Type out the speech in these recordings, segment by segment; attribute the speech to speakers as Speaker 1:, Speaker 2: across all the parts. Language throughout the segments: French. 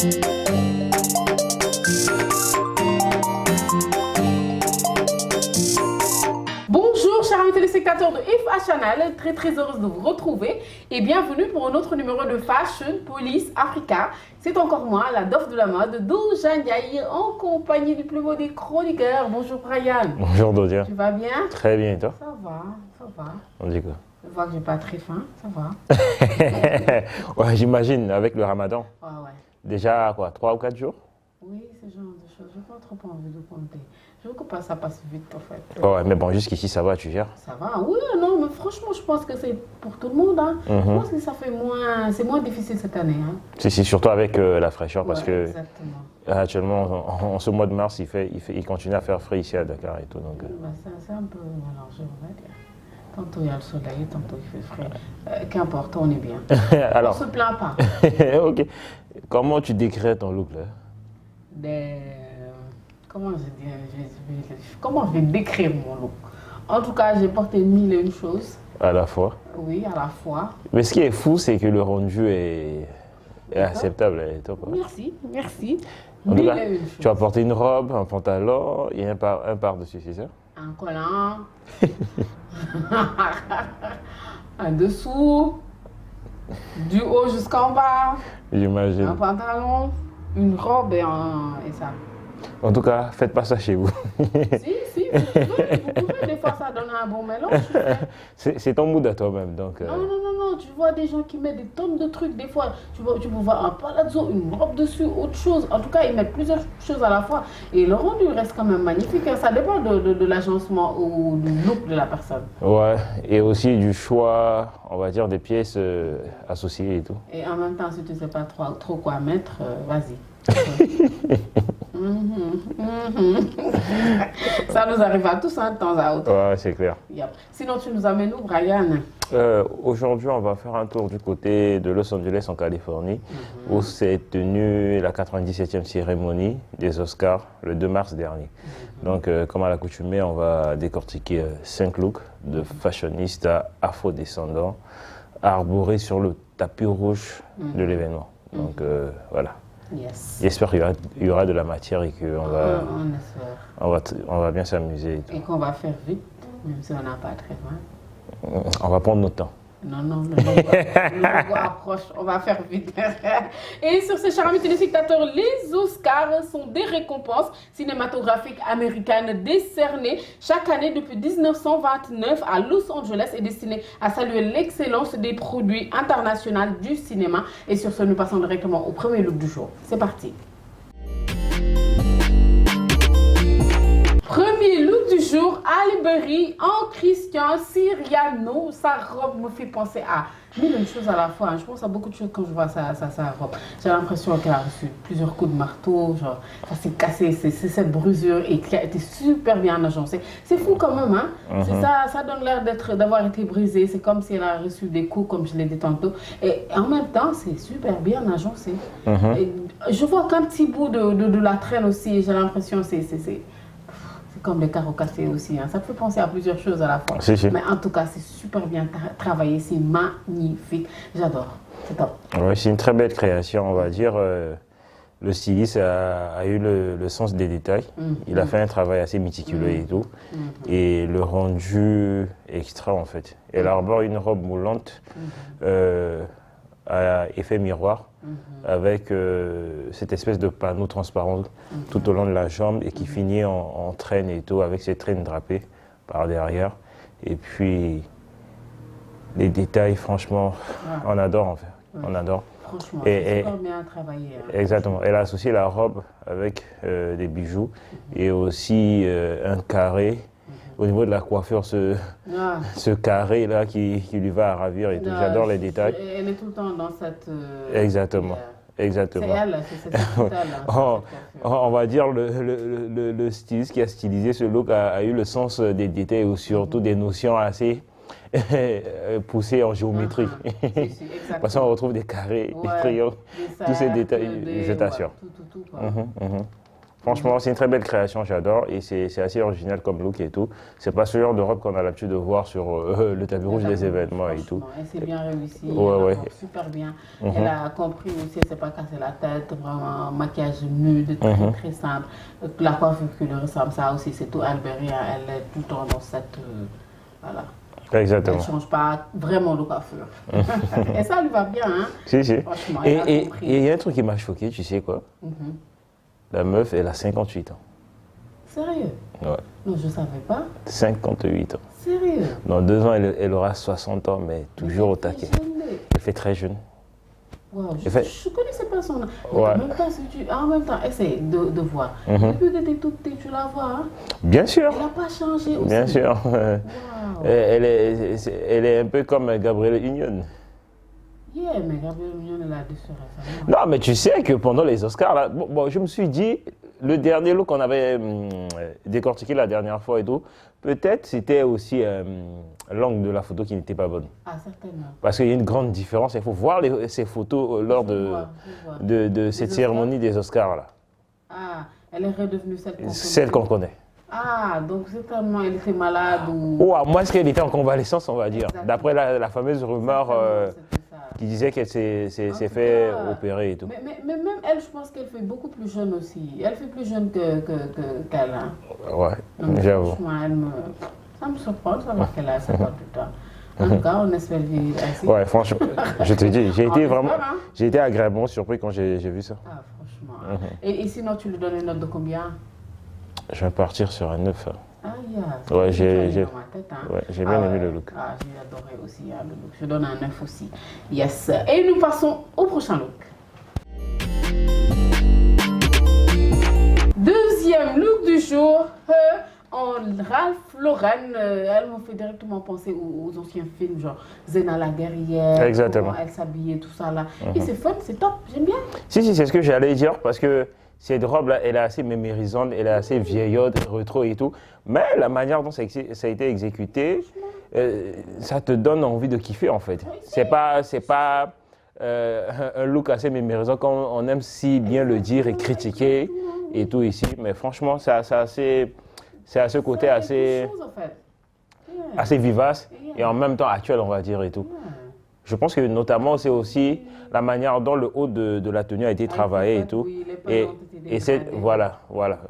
Speaker 1: Bonjour chers amis téléspectateurs de IFA Channel, très heureuse de vous retrouver et bienvenue pour un autre numéro de Fashion Police Africa. C'est encore moi, la Dof de la mode, Doja Ndiaye, en compagnie du plus beau des chroniqueurs. Bonjour Brian.
Speaker 2: Bonjour Dodia.
Speaker 1: Tu vas bien?
Speaker 2: Très bien et toi?
Speaker 1: Ça va.
Speaker 2: On dit quoi?
Speaker 1: Je vois que j'ai pas très faim, ça va.
Speaker 2: Ouais, j'imagine, avec le ramadan.
Speaker 1: Ouais.
Speaker 2: Déjà, quoi, 3 ou 4 jours?
Speaker 1: Oui, ce genre de choses, j'ai pas trop envie de compter. Je veux que ça passe vite en fait.
Speaker 2: Ouais, mais bon, jusqu'ici, ça va, tu gères?
Speaker 1: Ça va, oui, non, mais franchement, je pense que c'est pour tout le monde. Hein. Je pense que ça fait moins, c'est moins difficile cette année. Hein.
Speaker 2: C'est surtout avec la fraîcheur, parce que
Speaker 1: exactement.
Speaker 2: Actuellement, en ce mois de mars, il continue à faire frais ici à Dakar et tout. Donc,
Speaker 1: c'est un peu mélangé, on va dire. Tantôt il y a le soleil, tantôt il fait frais. Qu'importe, on est bien.
Speaker 2: Alors,
Speaker 1: on se plaint pas.
Speaker 2: Ok. Comment tu décris ton look là?
Speaker 1: Comment je vais décrire mon look? En tout cas, j'ai porté 1001 choses.
Speaker 2: À la fois?
Speaker 1: Oui, à la fois.
Speaker 2: Mais ce qui est fou, c'est que le rendu est acceptable. Et top, hein.
Speaker 1: Merci.
Speaker 2: En tout cas,
Speaker 1: choses.
Speaker 2: tu as porté une robe, un pantalon et un par-dessus, c'est ça?
Speaker 1: Un collant. Un dessous. Du haut jusqu'en bas.
Speaker 2: J'imagine.
Speaker 1: Un pantalon, une robe et ça.
Speaker 2: En tout cas, faites pas ça chez vous.
Speaker 1: Si, vous pouvez, des fois ça donne un bon mélange.
Speaker 2: C'est ton mood à toi-même, donc...
Speaker 1: Non, tu vois des gens qui mettent des tonnes de trucs, des fois, tu peux voir un palazzo, une robe dessus, autre chose. En tout cas, ils mettent plusieurs choses à la fois. Et le rendu reste quand même magnifique. Ça dépend de l'agencement ou du look de la personne.
Speaker 2: Ouais, et aussi du choix, on va dire, des pièces associées et tout.
Speaker 1: Et en même temps, si tu ne sais pas trop quoi mettre, vas-y. Ça nous arrive à tous de temps à autre.
Speaker 2: Ouais, c'est clair.
Speaker 1: Sinon, tu nous amènes où, Brian?
Speaker 2: Aujourd'hui, on va faire un tour du côté de Los Angeles, en Californie, où s'est tenue la 97e cérémonie des Oscars le 2 mars dernier. Donc, comme à l'accoutumée, on va décortiquer 5 looks de fashionistes afro-descendants arborés sur le tapis rouge de l'événement. Donc, voilà.
Speaker 1: Yes.
Speaker 2: J'espère qu'il y aura de la matière et qu'on
Speaker 1: on
Speaker 2: va bien s'amuser.
Speaker 1: Et qu'on va faire vite, même si on n'a pas très loin.
Speaker 2: On va prendre notre temps.
Speaker 1: Non, le logo approche, on va faire vite. Et sur ce, chers amis téléspectateurs, les Oscars sont des récompenses cinématographiques américaines décernées chaque année depuis 1929 à Los Angeles et destinées à saluer l'excellence des produits internationaux du cinéma. Et sur ce, nous passons directement au premier look du jour. C'est parti. Premier look du jour, Halle Berry en Christian Siriano. Sa robe me fait penser à mille choses à la fois. Je pense à beaucoup de choses quand je vois sa robe. J'ai l'impression qu'elle a reçu plusieurs coups de marteau. Genre, ça s'est cassé, c'est cette brusure et qui a été super bien agencée. C'est fou quand même, hein? Ça donne l'air d'avoir été brisé. C'est comme si elle a reçu des coups, comme je l'ai dit tantôt. Et en même temps, c'est super bien agencé. Et je vois qu'un petit bout de la traîne aussi. J'ai l'impression c'est comme les carreaux cassés aussi, hein. Ça peut penser à plusieurs choses à la fois.
Speaker 2: Si.
Speaker 1: Mais en tout cas, c'est super bien travaillé, c'est magnifique. J'adore, c'est top.
Speaker 2: Ouais, c'est une très belle création, on va dire. Le styliste a eu le sens des détails. Il a fait un travail assez méticuleux et tout. Et le rendu est extra en fait. Elle arbore une robe moulante à effet miroir avec cette espèce de panneau transparent tout au long de la jambe et qui finit en traîne et tout avec ses traînes drapées par derrière. Et puis les détails, franchement, on adore en fait. On adore.
Speaker 1: Franchement, c'est super bien travaillé. Hein.
Speaker 2: Exactement. Elle a associé la robe avec des bijoux et aussi un carré. Au niveau de la coiffure, ce carré-là qui lui va à ravir et tout. J'adore les détails.
Speaker 1: Elle est tout le temps dans cette...
Speaker 2: Exactement.
Speaker 1: C'est elle, c'est cette
Speaker 2: on va dire le styliste qui a stylisé ce look a eu le sens des détails ou surtout des notions assez poussées en géométrie. Parce qu'on retrouve des carrés, des triangles, tous ces détails, je t'assure.
Speaker 1: Tout, quoi.
Speaker 2: Franchement, c'est une très belle création, j'adore. Et c'est assez original comme look et tout. C'est pas ce genre de robe qu'on a l'habitude de voir sur le tapis rouge des événements et tout.
Speaker 1: Elle s'est bien réussie,
Speaker 2: Ouais.
Speaker 1: super bien. Elle a compris aussi, elle s'est pas cassé la tête, vraiment un maquillage nude, très simple. La coiffure qui lui ressemble, ça aussi, c'est tout Alberi, elle est tout le temps dans cette... voilà.
Speaker 2: Exactement.
Speaker 1: Elle ne change pas vraiment de coiffure. Et ça lui va bien, hein?
Speaker 2: Si.
Speaker 1: Franchement, elle a
Speaker 2: Et
Speaker 1: compris.
Speaker 2: il y a un truc qui m'a choqué, tu sais quoi? La meuf, elle a 58 ans.
Speaker 1: Sérieux?
Speaker 2: Ouais.
Speaker 1: Non, je ne savais pas.
Speaker 2: 58 ans.
Speaker 1: Sérieux?
Speaker 2: Dans 2 ans, elle aura 60 ans, mais toujours au taquet. Elle fait très jeune.
Speaker 1: Wow, je
Speaker 2: fait-
Speaker 1: ne connaissais pas son nom.
Speaker 2: Ouais.
Speaker 1: En même temps, essaye de voir. Depuis que tu es toute petite, tu la vois. Hein?
Speaker 2: Bien sûr.
Speaker 1: Elle n'a pas changé aussi.
Speaker 2: Bien sûr.
Speaker 1: Wow.
Speaker 2: Elle est un peu comme Gabrielle Union.
Speaker 1: Yeah, mais Gabrielle Union, elle a déçu récemment.
Speaker 2: Non, mais tu sais que pendant les Oscars, là, bon, je me suis dit, le dernier look qu'on avait décortiqué la dernière fois et tout, peut-être c'était aussi l'angle de la photo qui n'était pas bonne.
Speaker 1: Ah, certainement.
Speaker 2: Parce qu'il y a une grande différence. Il faut voir ces photos lors
Speaker 1: Je vois.
Speaker 2: de cette
Speaker 1: Oscars?
Speaker 2: cérémonie des Oscars. Là.
Speaker 1: Ah, elle est redevenue celle qu'on connaît.
Speaker 2: Celle qu'on connaît.
Speaker 1: Ah, donc c'est tellement elle était malade ou...
Speaker 2: Ou à moins qu'elle était en convalescence, on va dire.
Speaker 1: Exactement.
Speaker 2: D'après la fameuse rumeur
Speaker 1: C'était ça.
Speaker 2: qui disait qu'elle s'est
Speaker 1: En tout
Speaker 2: fait
Speaker 1: cas,
Speaker 2: opérer et tout.
Speaker 1: Mais même elle, je pense qu'elle fait beaucoup plus jeune aussi. Elle fait plus jeune qu'elle. Hein.
Speaker 2: Ouais,
Speaker 1: Donc,
Speaker 2: j'avoue.
Speaker 1: franchement, ça me surprend de savoir qu'elle a 58 ans. En tout cas, on espère vivre ainsi.
Speaker 2: Ouais, franchement, je te dis, j'ai été
Speaker 1: On
Speaker 2: vraiment,
Speaker 1: espère, hein.
Speaker 2: j'ai été agréablement surpris quand j'ai vu ça.
Speaker 1: Ah, franchement. Et sinon, tu lui donnes une note de combien?
Speaker 2: Je vais partir sur un 9.
Speaker 1: Ah, yeah.
Speaker 2: Ouais,
Speaker 1: j'ai
Speaker 2: j'ai
Speaker 1: dans ma tête, hein.
Speaker 2: ouais, j'ai bien aimé le look.
Speaker 1: Ah, j'ai adoré aussi hein, le look. Je donne un 9 aussi. Yes. Et nous passons au prochain look. Deuxième look du jour. En Ralph Lauren, elle me fait directement penser aux anciens films, genre Zena la guerrière.
Speaker 2: Exactement.
Speaker 1: Comment elle s'habillait, tout ça là. Et c'est fun, c'est top, j'aime bien.
Speaker 2: Si, c'est ce que j'allais dire parce que cette robe-là, elle est assez mémorisante, elle est assez vieillotte, rétro et tout. Mais la manière dont ça a été exécuté, ça te donne envie de kiffer en fait. C'est pas un look assez mémorisant comme on aime si bien le dire et critiquer et tout ici. Mais franchement, c'est à ce côté assez,
Speaker 1: Quelque chose, en fait. Yeah.
Speaker 2: assez vivace et en même temps actuel, on va dire et tout.
Speaker 1: Yeah.
Speaker 2: Je pense que notamment, c'est aussi la manière dont le haut de la tenue a été travaillé et tout.
Speaker 1: Oui,
Speaker 2: Et voilà,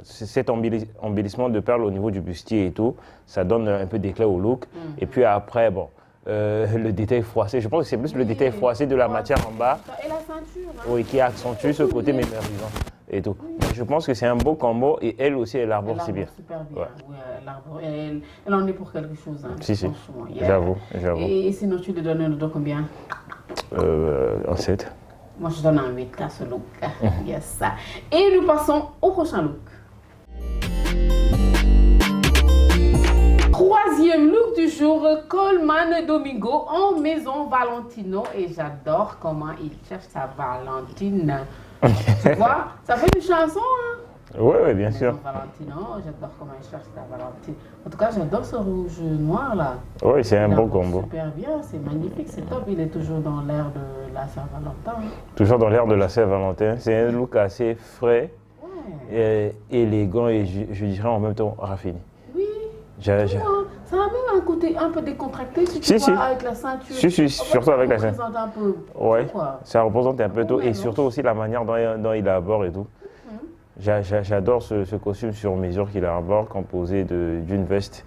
Speaker 2: cet embellissement de perles au niveau du bustier et tout, ça donne un peu d'éclat au look. Et puis après, bon, le détail froissé, je pense que c'est plus le détail froissé de la matière en bas,
Speaker 1: Et la ceinture. Hein.
Speaker 2: oui, qui accentue ce côté mémorisant et tout. Mais je pense que c'est un beau combo et elle aussi, elle arbore si bien.
Speaker 1: Super bien.
Speaker 2: Ouais.
Speaker 1: Oui, elle arbore. Elle en est pour quelque chose. Hein,
Speaker 2: Si,
Speaker 1: franchement. Yeah.
Speaker 2: j'avoue.
Speaker 1: Et sinon, tu lui donnes un de combien?
Speaker 2: Un 7.
Speaker 1: Moi, je donne un 8 à ce look. Yes. Et nous passons au prochain look. Troisième look du jour, Coleman Domingo en maison Valentino. Et j'adore comment il cherche sa Valentine. Tu vois, ça fait une chanson, hein?
Speaker 2: Oui, bien sûr.
Speaker 1: Maison Valentino, j'adore comment il cherche sa Valentine. En tout cas, j'adore ce rouge noir là.
Speaker 2: Oui, c'est un
Speaker 1: Il
Speaker 2: bon
Speaker 1: arbore
Speaker 2: combo.
Speaker 1: Super bien, c'est magnifique, c'est top. Il est toujours dans l'air de la Saint-Valentin.
Speaker 2: Toujours dans l'air de la Saint-Valentin. C'est un look assez frais,
Speaker 1: Ouais.
Speaker 2: élégant et je dirais en même temps raffiné.
Speaker 1: Oui. Ça a même un côté un peu décontracté, si tu vois, avec la ceinture.
Speaker 2: Si, surtout avec la ceinture.
Speaker 1: Un peu,
Speaker 2: Ouais,
Speaker 1: quoi.
Speaker 2: ça représente un peu tout
Speaker 1: Ouais,
Speaker 2: et surtout aussi la manière dont il arbore et tout. J'adore ce costume sur mesure qu'il arbore, composé d'une veste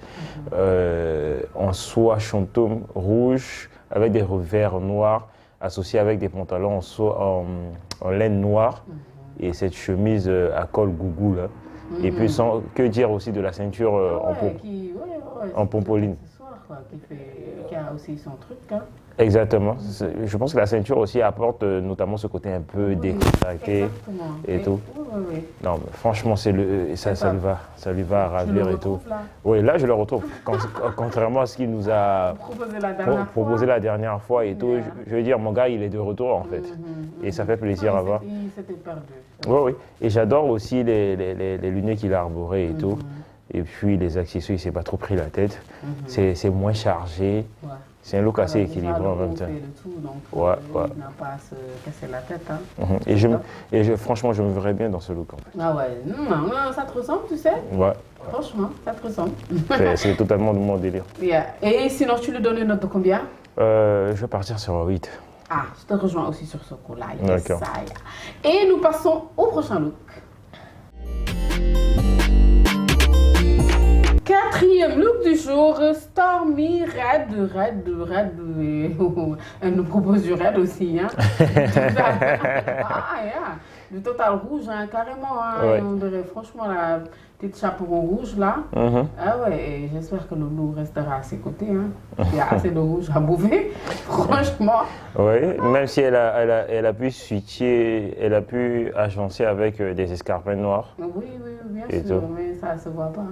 Speaker 2: en soie chantôme rouge avec des revers noirs, associés avec des pantalons en laine noire et cette chemise à col gougou là. Et puis que dire aussi de la ceinture en pompoline.
Speaker 1: Qui a aussi son truc. Hein.
Speaker 2: Exactement. Je pense que la ceinture aussi apporte notamment ce côté un peu décontracté et tout.
Speaker 1: Oui.
Speaker 2: Non, mais franchement, ça lui va à ravir et tout.
Speaker 1: Là.
Speaker 2: Oui, là, je le retrouve. Contrairement à ce qu'il nous a
Speaker 1: proposé
Speaker 2: la dernière fois et tout.
Speaker 1: Yeah.
Speaker 2: Je veux dire, mon gars, il est de retour en fait. Et ça fait plaisir à voir.
Speaker 1: Il s'était perdu.
Speaker 2: Oui. Et j'adore aussi les lunettes qu'il a arborées et tout. Et puis les accessoires, il ne s'est pas trop pris la tête. C'est moins chargé.
Speaker 1: Ouais.
Speaker 2: C'est un look assez
Speaker 1: Déjà,
Speaker 2: équilibré en même temps.
Speaker 1: fait le tout, donc
Speaker 2: Ouais, ouais.
Speaker 1: il n'a pas à se casser la tête. Hein.
Speaker 2: Franchement, je me verrais bien dans ce look en fait.
Speaker 1: Ah ouais, non, ça te ressemble, tu sais?
Speaker 2: Ouais,
Speaker 1: Franchement, ça te ressemble.
Speaker 2: c'est totalement de mon délire.
Speaker 1: Yeah. Et sinon, tu lui donnes une note de combien?
Speaker 2: Je vais partir sur un 8.
Speaker 1: Ah, je te rejoins aussi sur ce coup-là.
Speaker 2: D'accord.
Speaker 1: Et nous passons au prochain look. Quatrième look du jour, Stormy Red. Elle nous propose du red aussi, hein. Du total rouge, hein, carrément. Hein.
Speaker 2: Ouais.
Speaker 1: On dirait franchement la petite chaperon rouge là. Ah ouais, et j'espère que le loup restera à ses côtés. Hein. Il y a assez de rouge à bouffer, franchement.
Speaker 2: Oui, même si elle a pu switcher, elle a pu agencer avec des escarpins noirs.
Speaker 1: Oui, bien
Speaker 2: Et
Speaker 1: sûr,
Speaker 2: tout.
Speaker 1: mais ça ne se voit pas.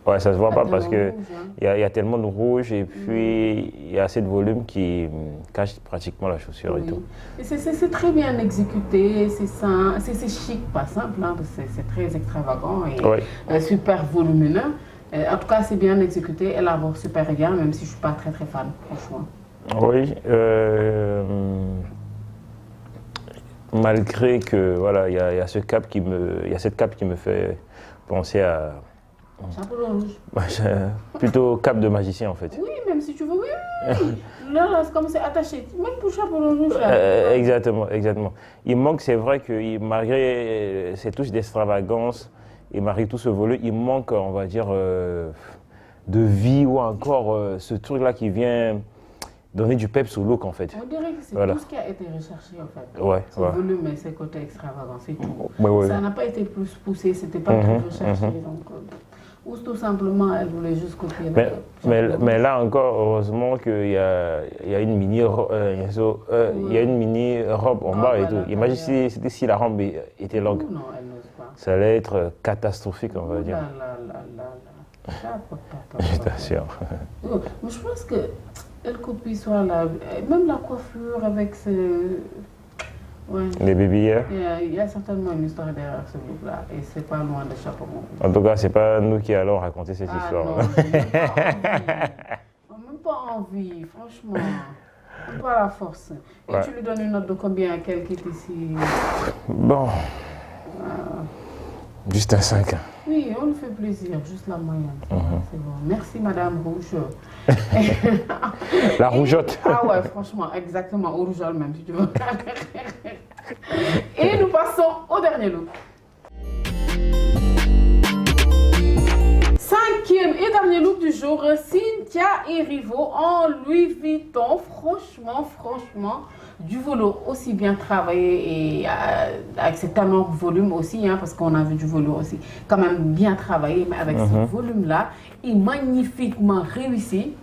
Speaker 2: Ouais, ça se voit pas parce que
Speaker 1: Rouge, hein.
Speaker 2: il y a tellement de rouge et puis il y a assez de volume qui cache pratiquement la chaussure et tout.
Speaker 1: Et c'est très bien exécuté, c'est chic, pas simple, hein, parce que c'est très extravagant et super volumineux. En tout cas, c'est bien exécuté, elle aborde super bien, même si je ne suis pas très fan, franchement.
Speaker 2: Oui, malgré que voilà, il y a cette cape qui me fait penser à
Speaker 1: Chapeau rouge.
Speaker 2: plutôt cape de magicien en fait.
Speaker 1: Oui, même si tu veux, oui. Là, c'est comme c'est attaché. Même pour chapeau rouge. Là.
Speaker 2: Exactement. Il manque, c'est vrai que malgré ces touches d'extravagance et malgré tout ce volume, il manque, on va dire, de vie ou encore ce truc-là qui vient donner du peps au look en fait.
Speaker 1: On dirait que c'est tout ce qui a été recherché en fait.
Speaker 2: Ouais,
Speaker 1: ce volume et ses côtés extravagants, c'est tout.
Speaker 2: Ouais.
Speaker 1: Ça n'a pas été plus poussé, c'était pas trop recherché. Donc, ou tout simplement, elle voulait juste copier.
Speaker 2: Mais là encore, heureusement qu'il y a une mini robe en bas et tout. Imagine si la robe était longue.
Speaker 1: Non, elle n'ose pas.
Speaker 2: Ça allait être catastrophique, on va dire. Je t'assure.
Speaker 1: Mais je pense qu'elle copie soit même la coiffure avec ce... Ouais.
Speaker 2: Les babyères.
Speaker 1: Il y a certainement une histoire derrière ce look-là et c'est pas loin de chapeau.
Speaker 2: En tout cas, c'est pas nous qui allons raconter cette histoire.
Speaker 1: Non, même pas envie, franchement. Même pas la force. Et tu lui donnes une note de combien à quel qui est ici?
Speaker 2: Bon. Juste un 5.
Speaker 1: Oui, on lui fait plaisir, juste la moyenne. C'est bon. Merci Madame Rouge.
Speaker 2: La rougeote.
Speaker 1: Ah ouais, franchement, exactement, au rougeole même si tu veux. Et nous passons au dernier look. Cinquième et dernier look du jour, Cynthia Erivo en Louis Vuitton. Franchement, du velours aussi bien travaillé et avec cet tellement de volume aussi, hein, parce qu'on a vu du velours aussi quand même bien travaillé, mais avec ce volume-là, et magnifiquement réussi.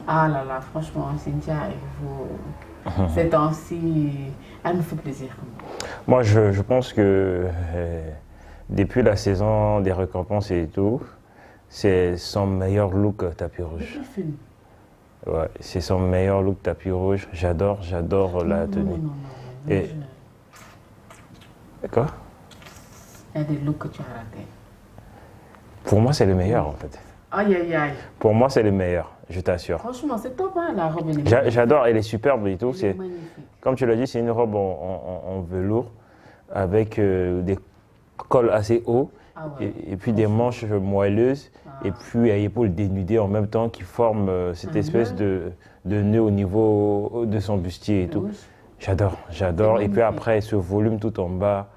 Speaker 1: Ah là là, franchement, Cynthia Erivo, ces temps-ci, elle me fait plaisir.
Speaker 2: Moi, je pense que depuis la saison des récompenses et tout, c'est son meilleur look tapis rouge. Ouais, c'est son meilleur look tapis rouge. J'adore la tenue.
Speaker 1: Non.
Speaker 2: D'accord.
Speaker 1: Il y a des looks que tu as ratés.
Speaker 2: Pour moi, c'est le meilleur en fait.
Speaker 1: Aïe.
Speaker 2: Pour moi, c'est le meilleur, je t'assure.
Speaker 1: Franchement, c'est top, hein, la robe.
Speaker 2: J'adore, elle est superbe et tout.
Speaker 1: C'est magnifique.
Speaker 2: Comme tu l'as dit, c'est une robe en velours avec des cols assez hauts et puis des manches moelleuses et puis à épaules dénudées en même temps qui forment cette espèce de nœud au niveau de son bustier et tout. J'adore. Et puis après, ce volume tout en bas,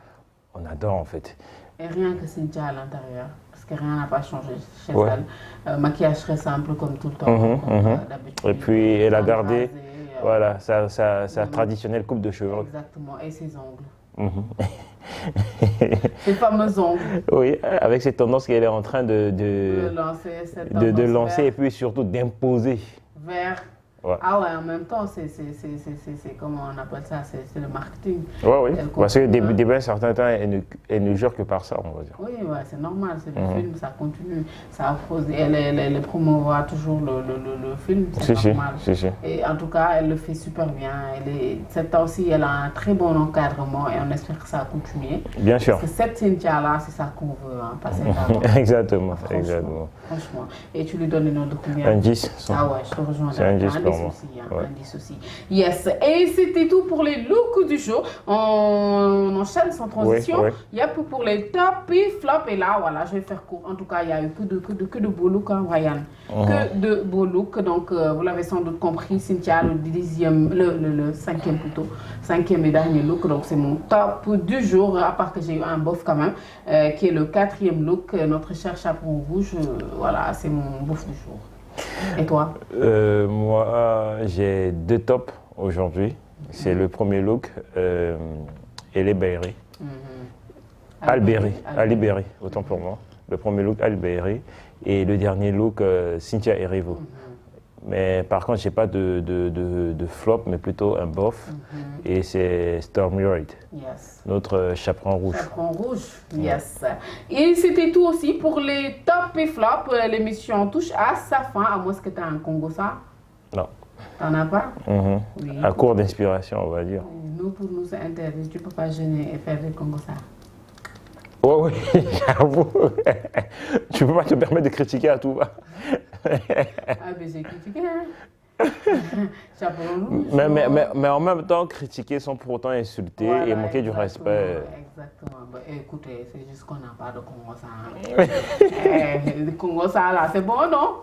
Speaker 2: on adore en fait.
Speaker 1: Et rien que Cynthia à l'intérieur. Que rien n'a pas changé chez elle. Maquillage très simple comme tout le temps.
Speaker 2: Et puis elle a gardé sa traditionnelle coupe de cheveux.
Speaker 1: Exactement, et ses ongles. Ses fameux ongles.
Speaker 2: Oui, avec cette tendance qu'elle est en train de lancer et puis surtout d'imposer.
Speaker 1: Vers. Ah ouais, en même temps, c'est comment on appelle ça, c'est le marketing.
Speaker 2: Oui. Parce que depuis un certain temps, elle ne jure que par ça, on va dire.
Speaker 1: Oui, c'est normal, c'est le film, ça continue. Ça oppose, elle promouvoit toujours le film, c'est normal.
Speaker 2: Si.
Speaker 1: Et en tout cas, elle le fait super bien. Cette temps-ci, elle a un très bon encadrement et on espère que ça va continuer.
Speaker 2: Bien sûr.
Speaker 1: Parce que cette Cynthia-là, c'est ça qu'on veut, hein, passer d'avant.
Speaker 2: Exactement.
Speaker 1: Franchement. Et tu lui donnes une note de combien?
Speaker 2: Un 10.
Speaker 1: Ah ouais, je te rejoins.
Speaker 2: C'est un 10 pour vraiment.
Speaker 1: Aussi, hein, indice aussi. Yes. Et c'était tout pour les looks du jour. On enchaîne sans transition.
Speaker 2: Oui.
Speaker 1: Yep, pour les top et flop. Et là, voilà, je vais faire court. En tout cas, il y a eu que de beaux looks, hein, Ryan. Que de beaux looks. Donc, vous l'avez sans doute compris, Cynthia, le cinquième et dernier look. Donc, c'est mon top du jour, à part que j'ai eu un bof quand même, qui est le 4e look, notre cher chaperon rouge. Voilà, c'est mon bof du jour. Et toi?
Speaker 2: Moi, j'ai 2 tops aujourd'hui. C'est le premier look, Elle Berry. Ali Berry, autant pour moi. Le premier look, Ali Berry. Et le dernier look, Cynthia Erivo. Mais par contre, je n'ai pas de flop, mais plutôt un bof. Et c'est Stormy Reid, notre chaperon rouge.
Speaker 1: Chaperon rouge, yes. Et c'était tout aussi pour les top et flop. L'émission touche à sa fin. À moins que tu as un Congo ça?
Speaker 2: Non.
Speaker 1: T'en as pas?
Speaker 2: Oui. À court d'inspiration, on va dire.
Speaker 1: Nous, pour nous, c'est interdit. Tu ne peux pas gêner et faire des Congo ça.
Speaker 2: Oui, j'avoue. Tu ne peux pas te permettre de critiquer à tout va.
Speaker 1: Ah, mais j'ai critiqué, hein.
Speaker 2: Mais en même temps, critiquer sans pour autant insulter et manquer du respect.
Speaker 1: Exactement. Bah, écoutez, c'est juste qu'on n'a pas de Congo ça. Le Congo ça, là, c'est bon, non?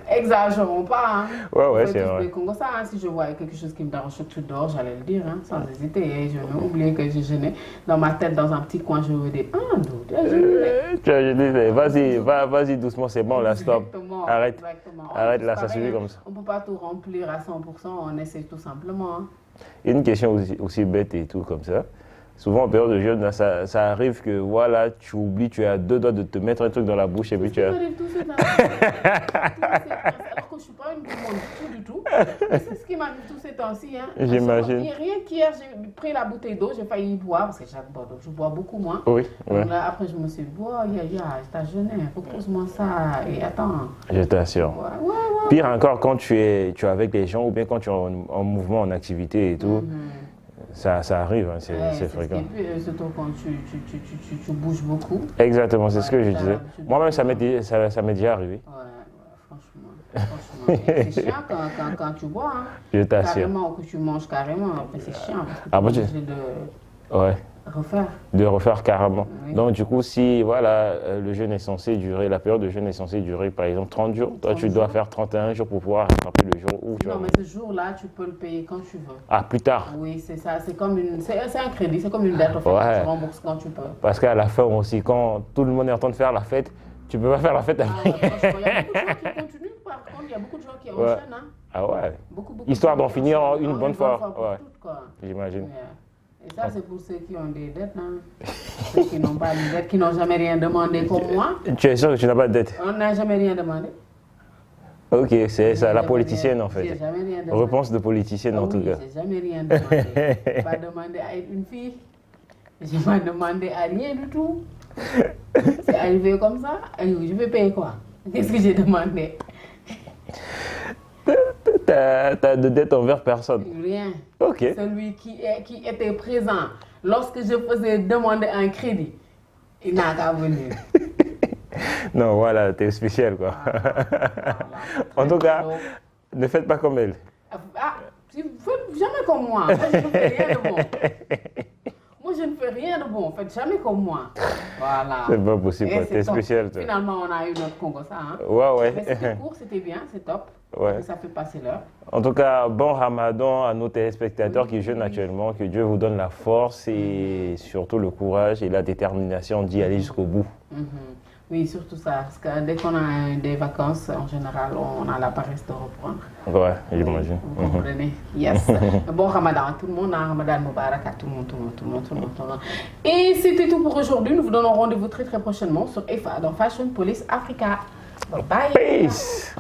Speaker 1: Exagérons pas, hein.
Speaker 2: Ouais, c'est vrai.
Speaker 1: Congo ça, hein. Si je voyais quelque chose qui me dérange tout dehors, j'allais le dire, hein, sans hésiter. Et je vais oublier que je gênais. Dans ma tête, dans un petit coin, je me dis,
Speaker 2: vas-y doucement, c'est bon, là, stop. Arrête. Arrête, là, ça suffit comme ça.
Speaker 1: On ne peut pas tout remplir à 100%, on essaie tout simplement. Hein.
Speaker 2: Une question aussi bête et tout comme ça. Souvent, en période de jeûne, là, ça arrive que voilà, tu oublies, tu es à 2 doigts de te mettre un truc dans la bouche et puis tu as.
Speaker 1: Alors que je ne suis pas une gourmande du tout. C'est ce qui m'arrive tous ces temps-ci. Hein.
Speaker 2: J'imagine.
Speaker 1: Rien qu'hier, j'ai pris la bouteille d'eau, j'ai failli y boire parce que je bois beaucoup moins.
Speaker 2: Oui.
Speaker 1: Donc là, après, je me suis dit, t'as jeûné, repose-moi ça et attends.
Speaker 2: Je t'assure.
Speaker 1: Ouais.
Speaker 2: Pire encore quand tu es avec les gens ou bien quand tu es en mouvement, en activité et tout. Ça arrive, hein, c'est fréquent.
Speaker 1: Surtout quand tu bouges beaucoup.
Speaker 2: Exactement, c'est ce que je disais. Moi-même, ça m'est déjà arrivé.
Speaker 1: Franchement. C'est chiant quand tu bois. Hein.
Speaker 2: Je t'assure.
Speaker 1: Carrément, que tu manges carrément. Après, c'est chiant parce que tu es obligé de refaire carrément.
Speaker 2: Oui. Donc, du coup, si le jeûne est censé durer, la période de jeûne est censée durer par exemple 30 jours, toi, tu dois faire 31 jours pour pouvoir rattraper le jour où tu vas.
Speaker 1: Non, mais ce jour-là, tu peux le payer quand tu veux.
Speaker 2: Ah, plus tard.
Speaker 1: Oui, c'est ça. C'est un crédit, c'est comme une dette. En fait, tu rembourses quand tu peux.
Speaker 2: Parce qu'à la fin aussi, quand tout le monde est en train de faire la fête, tu peux pas faire la fête avec.
Speaker 1: Il y a beaucoup de gens qui continuent, par contre, il y a beaucoup de gens qui enchaînent. Hein.
Speaker 2: Ah ouais.
Speaker 1: Beaucoup
Speaker 2: histoire d'en finir une bonne fois.
Speaker 1: Toutes,
Speaker 2: j'imagine.
Speaker 1: Et ça, c'est pour ceux qui ont des dettes, hein. Ceux qui n'ont pas de dettes, qui n'ont jamais rien demandé comme moi.
Speaker 2: Tu es sûr que tu n'as pas de dette?
Speaker 1: On n'a jamais rien demandé.
Speaker 2: Ok, c'est ça, la politicienne en fait.
Speaker 1: J'ai jamais rien demandé.
Speaker 2: Réponse de politicienne en tout cas.
Speaker 1: J'ai jamais rien demandé. Pas demandé à une fille. J'ai pas demandé à rien du tout. C'est arrivé comme ça. Je vais payer quoi? Qu'est-ce que j'ai demandé?
Speaker 2: T'as de dette envers personne?
Speaker 1: Rien.
Speaker 2: Ok.
Speaker 1: Celui qui était présent lorsque je faisais demander un crédit, il n'a qu'à venir.
Speaker 2: Non, voilà, t'es spécial quoi. En tout cas, ne faites pas comme elle.
Speaker 1: Faites jamais comme moi. Moi, je ne fais rien de bon. Moi, je ne fais rien de bon. Faites jamais comme moi. Voilà.
Speaker 2: C'est pas possible, t'es spécial. Toi.
Speaker 1: Finalement, on a eu notre Congo ça. Hein.
Speaker 2: Ouais.
Speaker 1: Mais c'était court, c'était bien, c'est top.
Speaker 2: Ouais.
Speaker 1: Ça fait passer l'heure.
Speaker 2: En tout cas, bon Ramadan à nos téléspectateurs qui jeûnent actuellement. Que Dieu vous donne la force et surtout le courage et la détermination d'y aller jusqu'au bout.
Speaker 1: Oui, surtout ça. Parce que dès qu'on a des vacances, en général, on a la paresse de reprendre.
Speaker 2: Ouais, j'imagine.
Speaker 1: Vous comprenez? Yes. Bon Ramadan à tout le monde, Ramadan Mubarak à tout le monde. Et c'était tout pour aujourd'hui. Nous vous donnons rendez-vous très prochainement sur EFA dans Fashion Police Africa. Bye bye.
Speaker 2: Peace.